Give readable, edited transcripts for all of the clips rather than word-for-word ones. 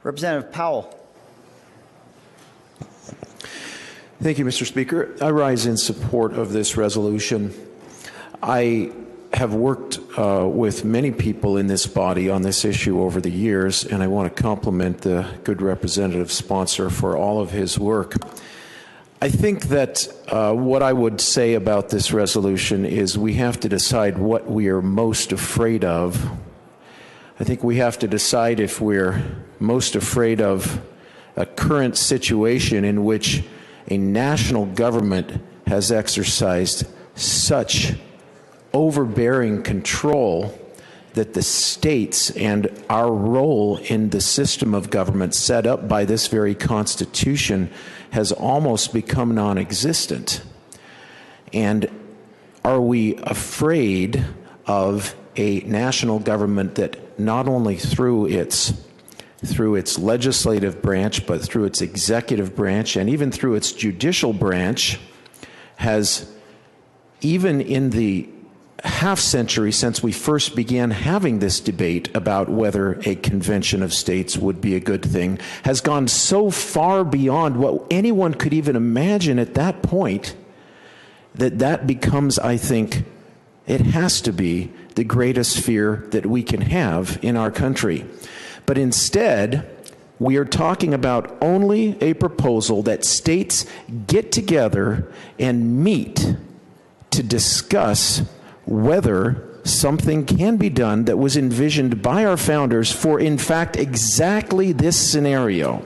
Representative Powell. Thank you, Mr. Speaker. I rise in support of this resolution. I have worked with many people in this body on this issue over the years, and I want to compliment the good representative sponsor for all of his work. I think that what I would say about this resolution is we have to decide what we are most afraid of. I think we have to decide if we're most afraid of a current situation in which a national government has exercised such overbearing control that the states and our role in the system of government set up by this very Constitution has almost become non-existent. And are we afraid of a national government that not only through its legislative branch, but through its executive branch and even through its judicial branch has, even in the half century since we first began having this debate about whether a convention of states would be a good thing, has gone so far beyond what anyone could even imagine at that point that becomes, I think, it has to be the greatest fear that we can have in our country. But instead, we are talking about only a proposal that states get together and meet to discuss whether something can be done that was envisioned by our founders for, in fact, exactly this scenario.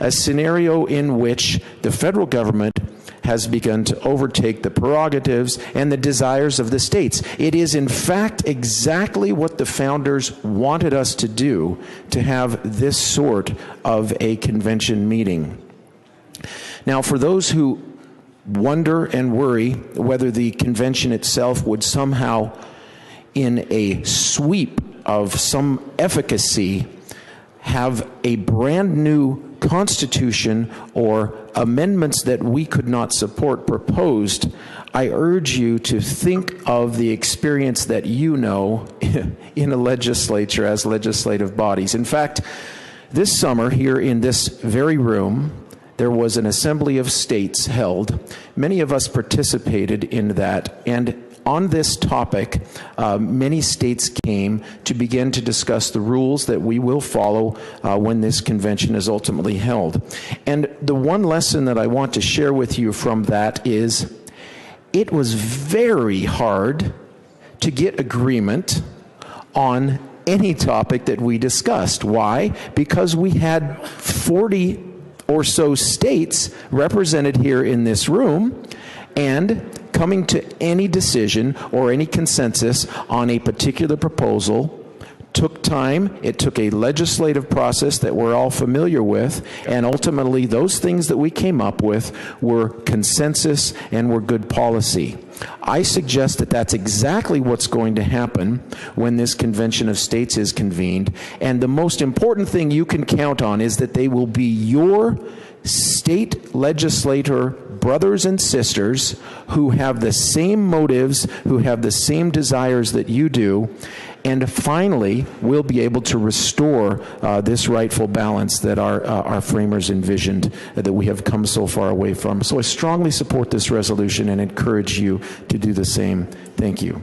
A scenario in which the federal government has begun to overtake the prerogatives and the desires of the states. It is, in fact, exactly what the founders wanted us to do, to have this sort of a convention meeting. Now, for those who wonder and worry whether the convention itself would somehow, in a sweep of some efficacy, have a brand new constitution or amendments that we could not support proposed, I urge you to think of the experience that you know in a legislature as legislative bodies. In fact, this summer here in this very room, there was an assembly of states held. Many of us participated in that, and on this topic, many states came to begin to discuss the rules that we will follow when this convention is ultimately held. And the one lesson that I want to share with you from that is it was very hard to get agreement on any topic that we discussed. Why? Because we had 40 or so states represented here in this room, and coming to any decision or any consensus on a particular proposal took time. It took a legislative process that we're all familiar with, and ultimately those things that we came up with were consensus and were good policy. I suggest that that's exactly what's going to happen when this convention of states is convened, and the most important thing you can count on is that they will be your state legislator brothers and sisters who have the same motives, who have the same desires that you do, and finally we'll be able to restore this rightful balance that our framers envisioned, that we have come so far away from. So I strongly support this resolution and encourage you to do the same. Thank you.